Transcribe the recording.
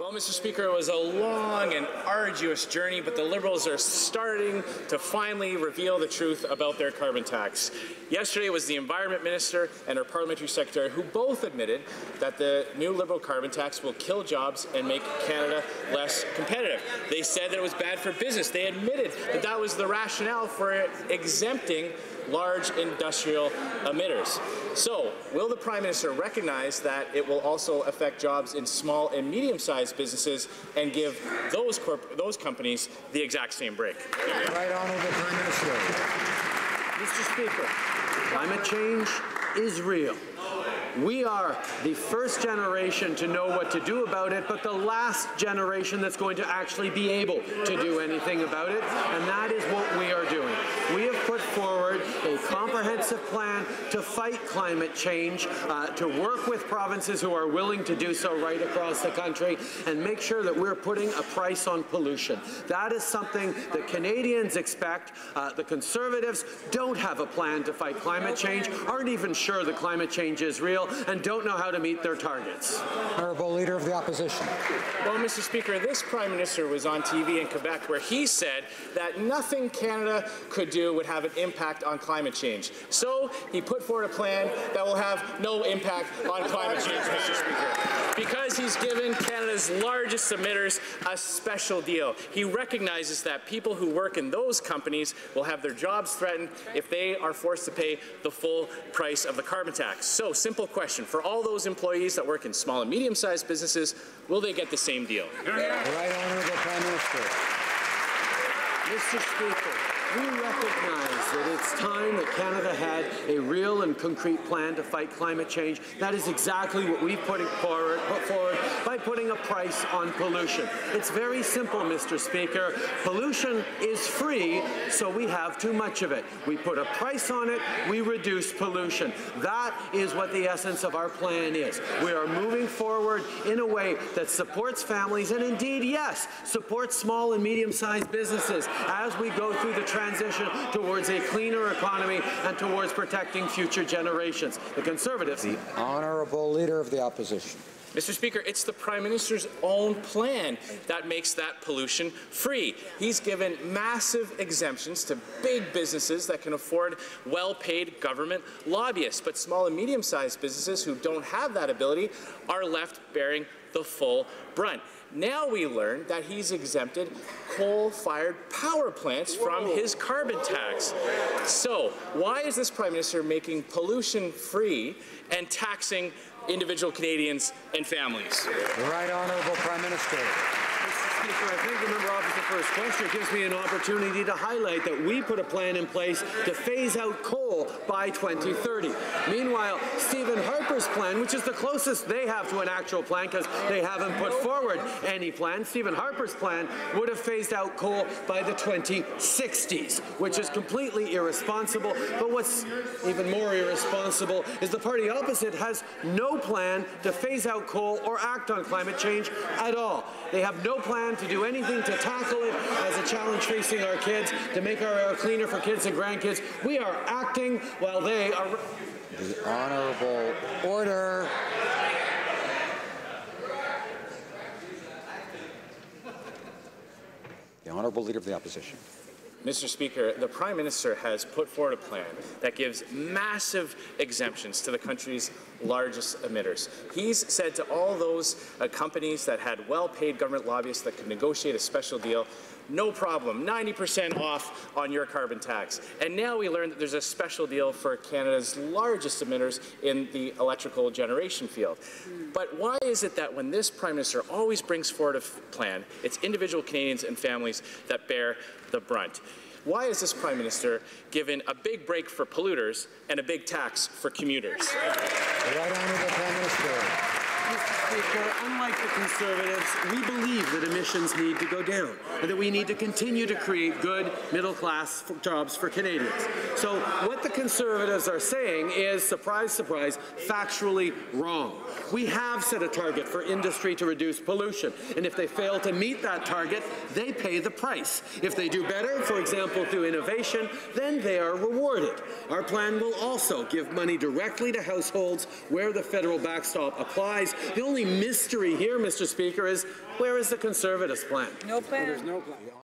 Well, Mr. Speaker, it was a long and arduous journey, but the Liberals are starting to finally reveal the truth about their carbon tax. Yesterday was the Environment Minister and her Parliamentary Secretary who both admitted that the new Liberal carbon tax will kill jobs and make Canada less competitive. They said that it was bad for business. They admitted that that was the rationale for exempting large industrial emitters. So, will the Prime Minister recognize that it will also affect jobs in small and medium-sized businesses and give those companies the exact same break? Right Honourable Prime Minister. Mr. Speaker, climate change is real. We are the first generation to know what to do about it, but the last generation that's going to actually be able to do anything about it, and that is what we are doing. We have put forward a comprehensive plan to fight climate change, to work with provinces who are willing to do so right across the country, and make sure that we're putting a price on pollution. That is something that Canadians expect. The Conservatives don't have a plan to fight climate change, aren't even sure that climate change is real, and don't know how to meet their targets. Honourable Leader of the Opposition. Well, Mr. Speaker, this Prime Minister was on TV in Quebec where he said that nothing Canada could do would have an impact on climate change. So he put forward a plan that will have no impact on climate change, Mr. Speaker, because he's given Canada's largest emitters a special deal. He recognizes that people who work in those companies will have their jobs threatened if they are forced to pay the full price of the carbon tax. So, simple question, for all those employees that work in small and medium-sized businesses, will they get the same deal? The Right Honourable Prime Minister. Mr. Speaker, we recognize that it's time that Canada had a real and concrete plan to fight climate change. That is exactly what we've put forward by putting a price on pollution. It's very simple, Mr. Speaker. Pollution is free, so we have too much of it. We put a price on it, we reduce pollution. That is what the essence of our plan is. We are moving forward in a way that supports families and indeed, yes, supports small and medium-sized businesses as we go through the transition towards a cleaner economy and towards protecting future generations. The Conservatives. The Honourable Leader of the Opposition. Mr. Speaker, it's the Prime Minister's own plan that makes that pollution free. He's given massive exemptions to big businesses that can afford well-paid government lobbyists, but small and medium-sized businesses who don't have that ability are left bearing the full brunt. Now we learn that he's exempted coal-fired power plants from his carbon tax. So, why is this Prime Minister making pollution free and taxing individual Canadians and families? The Right Honourable Prime Minister. Mr. Speaker, I thank the member opposite for his question. It gives me an opportunity to highlight that we put a plan in place to phase out coal by 2030. Meanwhile, Stephen Harper's plan, which is the closest they have to an actual plan because they haven't put forward any plan, Stephen Harper's plan would have phased out coal by the 2060s, which is completely irresponsible. But what's even more irresponsible is the party opposite has no plan to phase out coal or act on climate change at all. They have no plan to do anything to tackle it as a challenge facing our kids, to make our air cleaner for kids and grandkids. We are acting while they are... The Honourable Order. The Honourable Leader of the Opposition. Mr. Speaker, the Prime Minister has put forward a plan that gives massive exemptions to the country's largest emitters. He's said to all those companies that had well-paid government lobbyists that could negotiate a special deal, no problem, 90% off on your carbon tax. And now we learn that there's a special deal for Canada's largest emitters in the electrical generation field. But why is it that when this Prime Minister always brings forward a plan, it's individual Canadians and families that bear the brunt? Why is this Prime Minister given a big break for polluters and a big tax for commuters? The Right Honourable Prime Minister. Mr. Speaker, unlike the Conservatives, we believe that emissions need to go down and that we need to continue to create good middle-class jobs for Canadians. So what the Conservatives are saying is, surprise, surprise, factually wrong. We have set a target for industry to reduce pollution, and if they fail to meet that target, they pay the price. If they do better, for example, through innovation, then they are rewarded. Our plan will also give money directly to households where the federal backstop applies. The only only mystery here, Mr. Speaker, is where is the Conservatives' plan? No plan. There's no plan.